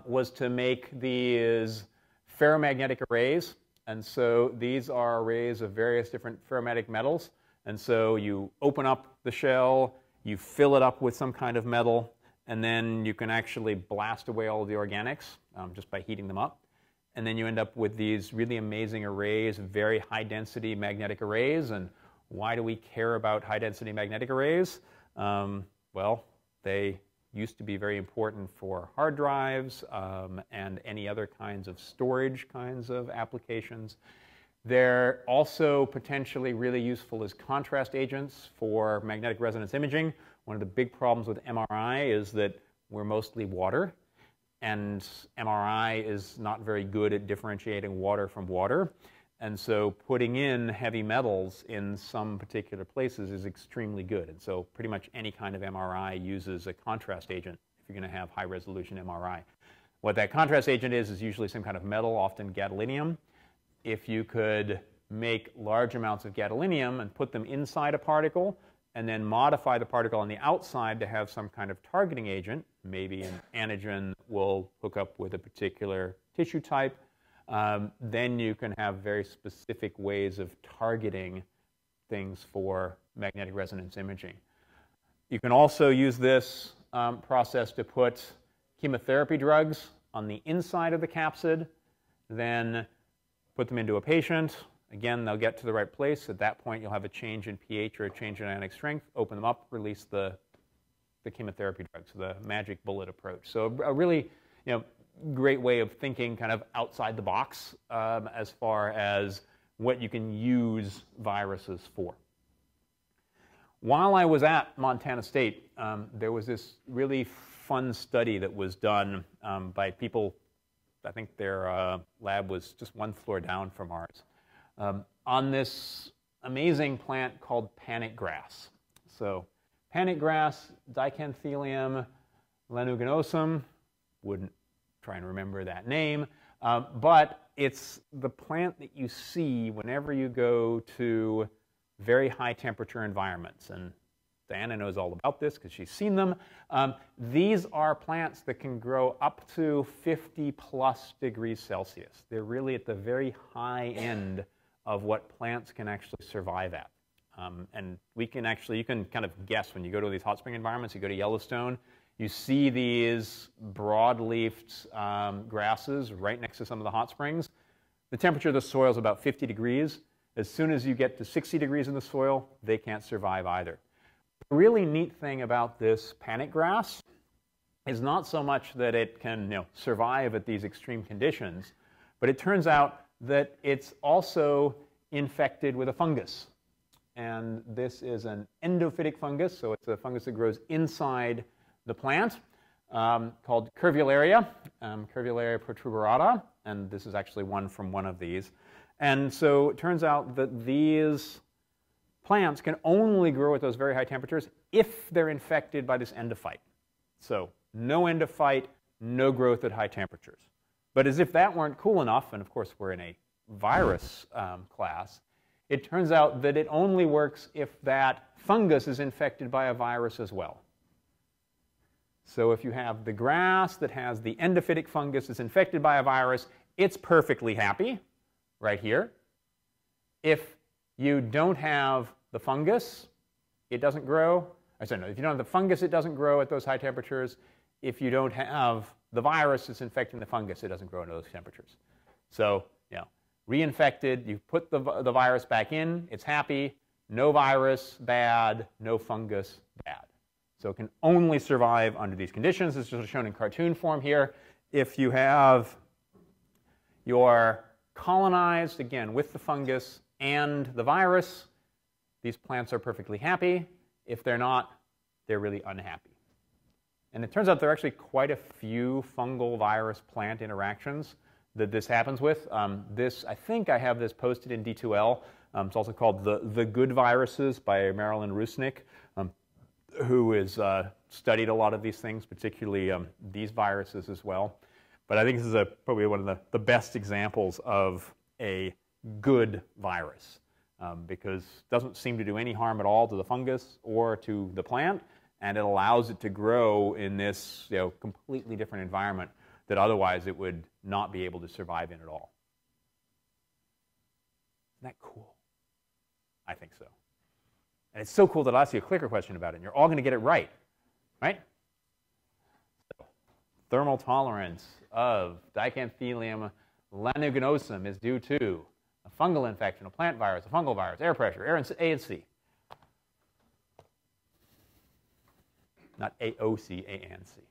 A: was to make these ferromagnetic arrays. And so these are arrays of various different ferromagnetic metals. And so you open up the shell, you fill it up with some kind of metal, and then you can actually blast away all of the organics just by heating them up. And then you end up with these really amazing arrays, very high-density magnetic arrays. And why do we care about high-density magnetic arrays? Well, they used to be very important for hard drives and any other kinds of storage kinds of applications. They're also potentially really useful as contrast agents for magnetic resonance imaging. One of the big problems with MRI is that we're mostly water, and MRI is not very good at differentiating water from water. And so putting in heavy metals in some particular places is extremely good. And so pretty much any kind of MRI uses a contrast agent if you're going to have high-resolution MRI. What that contrast agent is usually some kind of metal, often gadolinium. If you could make large amounts of gadolinium and put them inside a particle, and then modify the particle on the outside to have some kind of targeting agent, maybe an antigen will hook up with a particular tissue type, then you can have very specific ways of targeting things for magnetic resonance imaging. You can also use this process to put chemotherapy drugs on the inside of the capsid, then put them into a patient. Again, they'll get to the right place. At that point, you'll have a change in pH or a change in ionic strength. Open them up, release the chemotherapy drugs, the magic bullet approach. So a really great way of thinking kind of outside the box as far as what you can use viruses for. While I was at Montana State, there was this really fun study that was done by people. I think their lab was just one floor down from ours, on this amazing plant called panic grass. So panic grass, Dicanthelium lanuginosum, wouldn't try and remember that name, but it's the plant that you see whenever you go to very high temperature environments. And Diana knows all about this because she's seen them. These are plants that can grow up to 50+ degrees Celsius. They're really at the very high end of what plants can actually survive at. And you can kind of guess when you go to these hot spring environments, you go to Yellowstone, you see these broad-leafed grasses right next to some of the hot springs. The temperature of the soil is about 50 degrees. As soon as you get to 60 degrees in the soil, they can't survive either. The really neat thing about this panic grass is not so much that it can survive at these extreme conditions, but it turns out that it's also infected with a fungus. And this is an endophytic fungus, so it's a fungus that grows inside the plant, called Curvularia, Curvularia protuberata, and this is actually one from one of these. And so it turns out that these plants can only grow at those very high temperatures if they're infected by this endophyte. So no endophyte, no growth at high temperatures. But as if that weren't cool enough, and of course we're in a virus class, it turns out that it only works if that fungus is infected by a virus as well. So if you have the grass that has the endophytic fungus that's infected by a virus, it's perfectly happy right here. If you don't have the fungus, it doesn't grow. If you don't have the fungus, it doesn't grow at those high temperatures. If you don't have the virus that's infecting the fungus, it doesn't grow at those temperatures. So, reinfected, you put the virus back in, it's happy. No virus, bad. No fungus, bad. So it can only survive under these conditions. This is shown in cartoon form here. If you have your colonized, again, with the fungus and the virus, these plants are perfectly happy. If they're not, they're really unhappy. And it turns out there are actually quite a few fungal virus plant interactions that this happens with. I think I have this posted in D2L. It's also called The Good Viruses by Marilyn Rusnick, who has studied a lot of these things, particularly these viruses as well. But I think this is probably one of the best examples of a good virus because it doesn't seem to do any harm at all to the fungus or to the plant, and it allows it to grow in this completely different environment that otherwise it would not be able to survive in at all. Isn't that cool? I think so. And it's so cool that I'll ask you a clicker question about it, and you're all going to get it right, right? So, thermal tolerance of Dicanthelium lanuginosum is due to a fungal infection, a plant virus, a fungal virus, air pressure, A and C. Not AOC, A and C.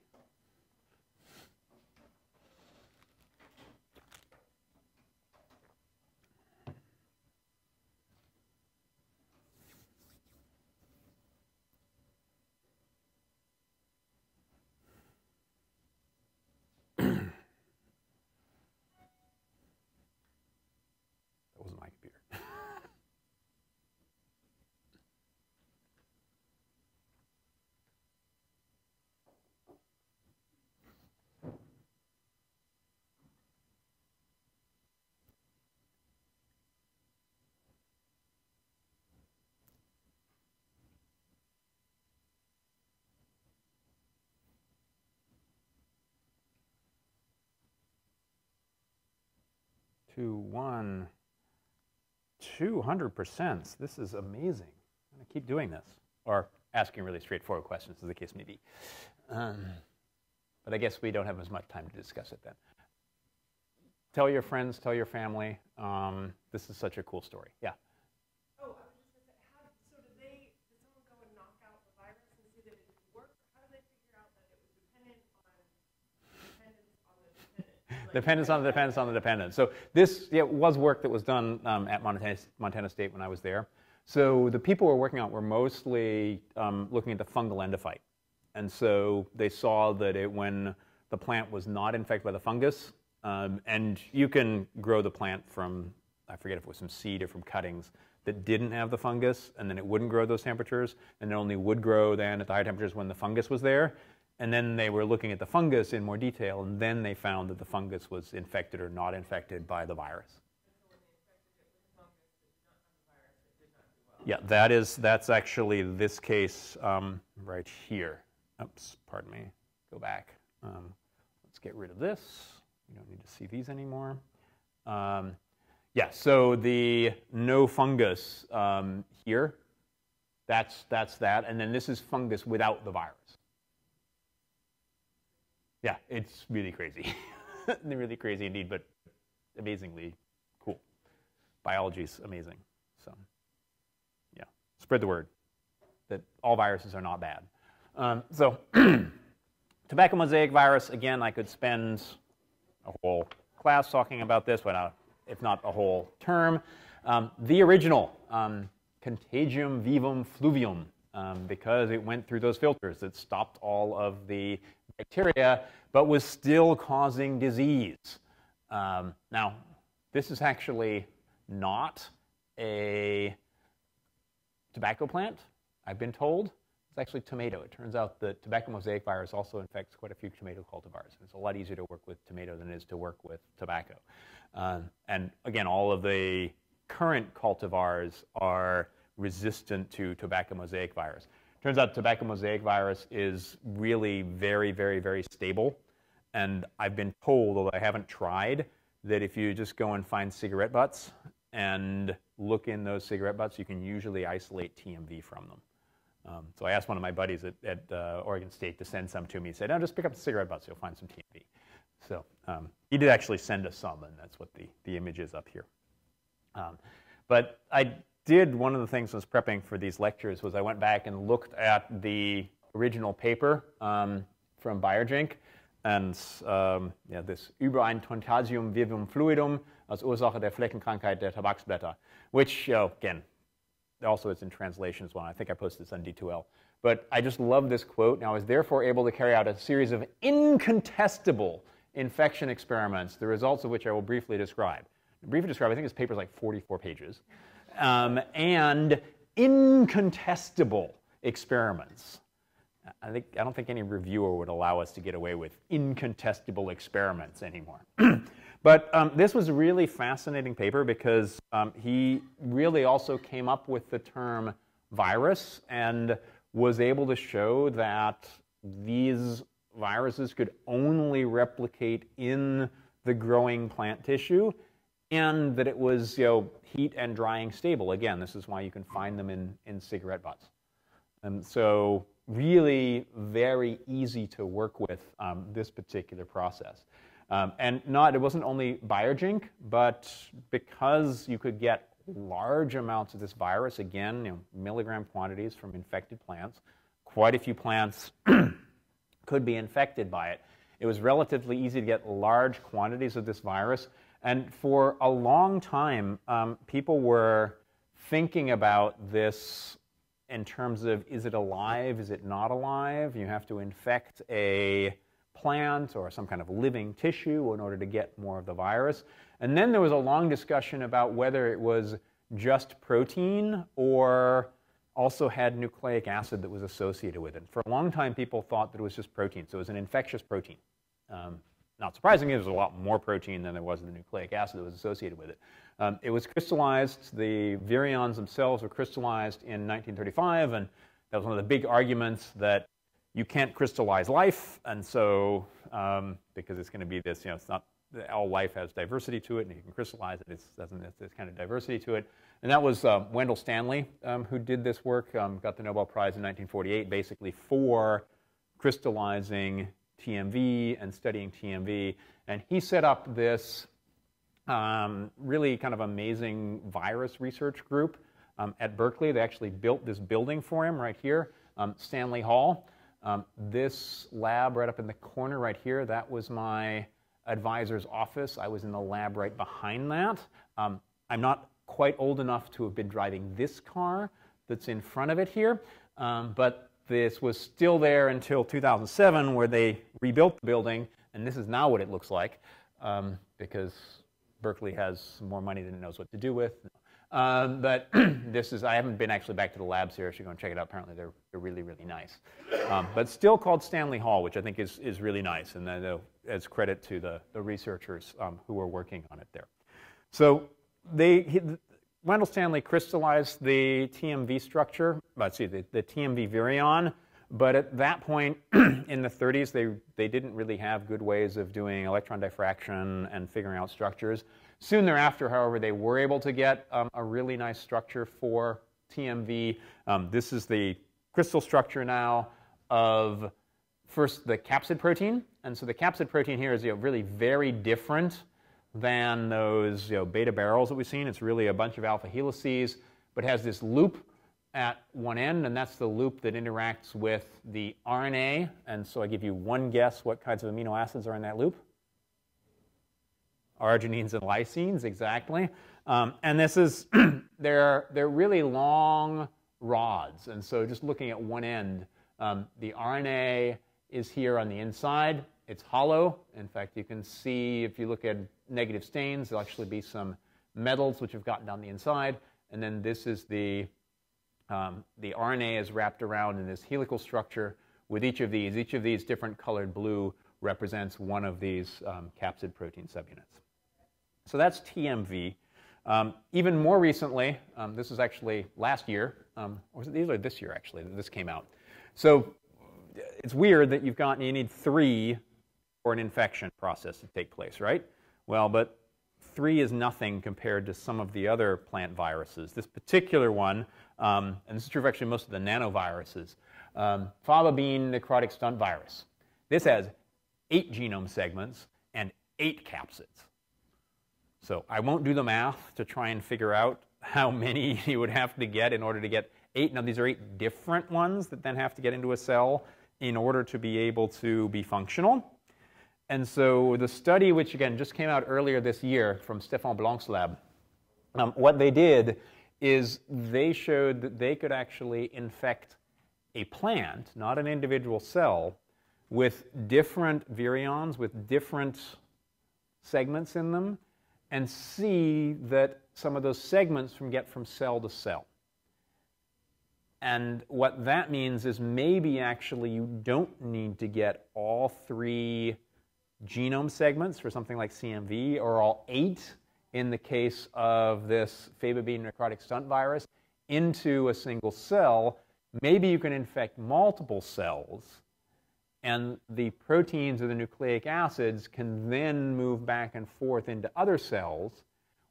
A: That wasn't my computer. To 1, 200%. This is amazing. I'm going to keep doing this, or asking really straightforward questions, as the case may be. But I guess we don't have as much time to discuss it then. Tell your friends, tell your family. This is such a cool story. Yeah.
C: Oh, I was just going to say, did someone go and knock out the virus and see that it didn't work? How did they figure out that it was dependence on the dependent?
A: Dependence on the dependence on the dependent. So this was work that was done at Montana State when I was there. So the people who were working on it were mostly looking at the fungal endophyte. And so they saw that when the plant was not infected by the fungus, and you can grow the plant from, I forget if it was some seed or from cuttings that didn't have the fungus, and then it wouldn't grow those temperatures, and it only would grow then at the high temperatures when the fungus was there. And then they were looking at the fungus in more detail, and then they found that the fungus was infected or not infected by the virus. Yeah, that's actually this case right here. Oops, pardon me. Go back. Let's get rid of this. We don't need to see these anymore. Yeah, so the no fungus here, that's that. And then this is fungus without the virus. Yeah, it's really crazy. Really crazy indeed, but amazingly cool. Biology's amazing. So, yeah, spread the word that all viruses are not bad. So, tobacco mosaic virus, again, I could spend a whole class talking about this, but if not a whole term. The original, Contagium vivum fluvium, because it went through those filters that stopped all of the bacteria, but was still causing disease. Now, this is actually not a tobacco plant, I've been told. It's actually tomato. It turns out that tobacco mosaic virus also infects quite a few tomato cultivars. It's a lot easier to work with tomato than it is to work with tobacco. And again, all of the current cultivars are resistant to tobacco mosaic virus. Turns out tobacco mosaic virus is really very, very, very stable. And I've been told, although I haven't tried, that if you just go and find cigarette butts and look in those cigarette butts, you can usually isolate TMV from them. So I asked one of my buddies at Oregon State to send some to me. He said, no, just pick up the cigarette butts, you'll find some TMV. So he did actually send us some, and that's what the image is up here. But I did, one of the things I was prepping for these lectures was I went back and looked at the original paper from Beijerinck, and yeah, this über ein Contagium vivum fluidum als Ursache der Fleckenkrankheit der Tabaksblätter, which, again, also it's in translation as well. I think I posted this on D2L. But I just love this quote. Now, I was therefore able to carry out a series of incontestable infection experiments, the results of which I will briefly describe. I think this paper is like 44 pages. And incontestable experiments. I don't think any reviewer would allow us to get away with incontestable experiments anymore. But this was a really fascinating paper because he really also came up with the term virus and was able to show that these viruses could only replicate in the growing plant tissue, and that it was, heat and drying stable. Again, this is why you can find them in cigarette butts. And so really very easy to work with this particular process. And it wasn't only Beijerinck, but because you could get large amounts of this virus, again, milligram quantities from infected plants, quite a few plants could be infected by it. It was relatively easy to get large quantities of this virus. And for a long time, people were thinking about this in terms of, is it alive, is it not alive? You have to infect a plant or some kind of living tissue in order to get more of the virus. And then there was a long discussion about whether it was just protein or also had nucleic acid that was associated with it. For a long time, people thought that it was just protein, so it was an infectious protein. Not surprisingly, there was a lot more protein than there was the nucleic acid that was associated with it. It was crystallized. The virions themselves were crystallized in 1935, and that was one of the big arguments that you can't crystallize life, and so because it's going to be this, it's not all life has diversity to it, and you can crystallize it. It doesn't have this kind of diversity to it. And that was Wendell Stanley who did this work, got the Nobel Prize in 1948, basically for crystallizing TMV and studying TMV. And he set up this really kind of amazing virus research group at Berkeley. They actually built this building for him right here, Stanley Hall. This lab right up in the corner right here, that was my advisor's office. I was in the lab right behind that. I'm not quite old enough to have been driving this car that's in front of it here, but this was still there until 2007, where they rebuilt the building, and this is now what it looks like, because Berkeley has more money than it knows what to do with. But this is, I haven't been actually back to the labs here. I should go and check it out. Apparently they're really, really nice. But still called Stanley Hall, which I think is really nice, and as credit to the researchers who were working on it there. So Wendell Stanley crystallized the TMV structure, the TMV virion, but at that point in the 30s, they didn't really have good ways of doing electron diffraction and figuring out structures. Soon thereafter, however, they were able to get a really nice structure for TMV. This is the crystal structure now of first the capsid protein. And so the capsid protein here is really very different than those beta barrels that we've seen. It's really a bunch of alpha helices, but has this loop at one end, and that's the loop that interacts with the RNA. And so I give you one guess what kinds of amino acids are in that loop. Arginines and lysines, exactly. And this is, they're really long rods. And so just looking at one end, the RNA is here on the inside. It's hollow. In fact, you can see if you look at negative stains, there'll actually be some metals which have gotten down the inside. And then this is the RNA is wrapped around in this helical structure with each of these. Each of these different colored blue represents one of these capsid protein subunits. So that's TMV. Even more recently, this is actually last year, or was it this year actually that this came out. So it's weird that you need 3 for an infection process to take place, right? Well, but 3 is nothing compared to some of the other plant viruses. This particular one, and this is true of actually most of the nanoviruses, fava bean necrotic stunt virus. This has 8 genome segments and 8 capsids. So I won't do the math to try and figure out how many you would have to get in order to get 8. Now, these are 8 different ones that then have to get into a cell in order to be able to be functional. And so the study, which again just came out earlier this year from Stéphane Blanc's lab, what they did is they showed that they could actually infect a plant, not an individual cell, with different virions, with different segments in them, and see that some of those segments get from cell to cell. And what that means is maybe actually you don't need to get all 3 genome segments for something like CMV, or all 8 in the case of this fababean necrotic stunt virus, into a single cell, maybe you can infect multiple cells, and the proteins or the nucleic acids can then move back and forth into other cells.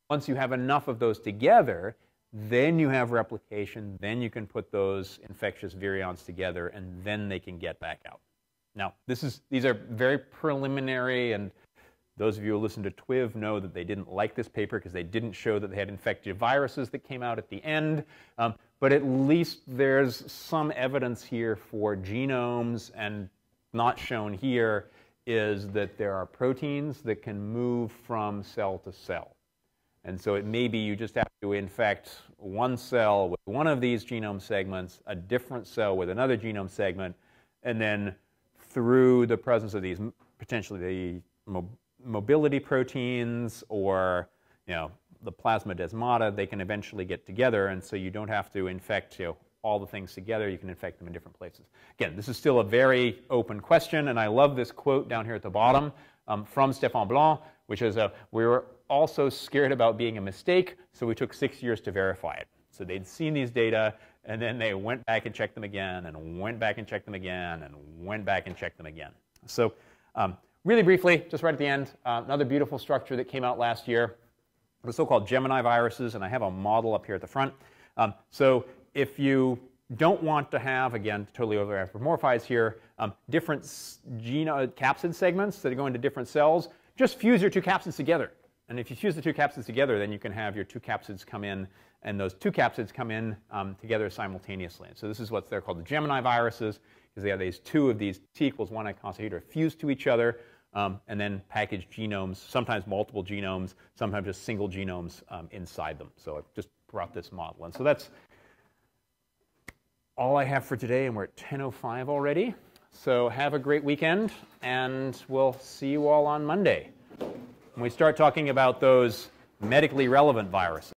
A: Once you have enough of those together, then you have replication, then you can put those infectious virions together, and then they can get back out. Now, these are very preliminary, and those of you who listen to TWIV know that they didn't like this paper because they didn't show that they had infected viruses that came out at the end. But at least there's some evidence here for genomes, and not shown here is that there are proteins that can move from cell to cell. And so it may be you just have to infect one cell with one of these genome segments, a different cell with another genome segment, and then through the presence of these potentially the mobility proteins or the plasma desmata, they can eventually get together, and so you don't have to infect all the things together. You can infect them in different places. Again, this is still a very open question, and I love this quote down here at the bottom from Stéphane Blanc, which is, we were also scared about being a mistake, so we took 6 years to verify it. So they'd seen these data, and then they went back and checked them again, and went back and checked them again, and went back and checked them again. So really briefly, just right at the end, another beautiful structure that came out last year, the so-called Gemini viruses, and I have a model up here at the front. So if you don't want to have, again, totally over-anthropomorphized here, different capsid segments that go into different cells, just fuse your 2 capsids together. And if you fuse the 2 capsids together, then you can have your 2 capsids come in, and those 2 capsids come in together simultaneously. And so this is what they're called the Gemini viruses, because they have these 2 of these T=1 iconsaheter fused to each other, and then packaged genomes, sometimes multiple genomes, sometimes just single genomes inside them. So I've just brought this model. And so that's all I have for today, and we're at 10:05 already. So have a great weekend, and we'll see you all on Monday when we start talking about those medically relevant viruses.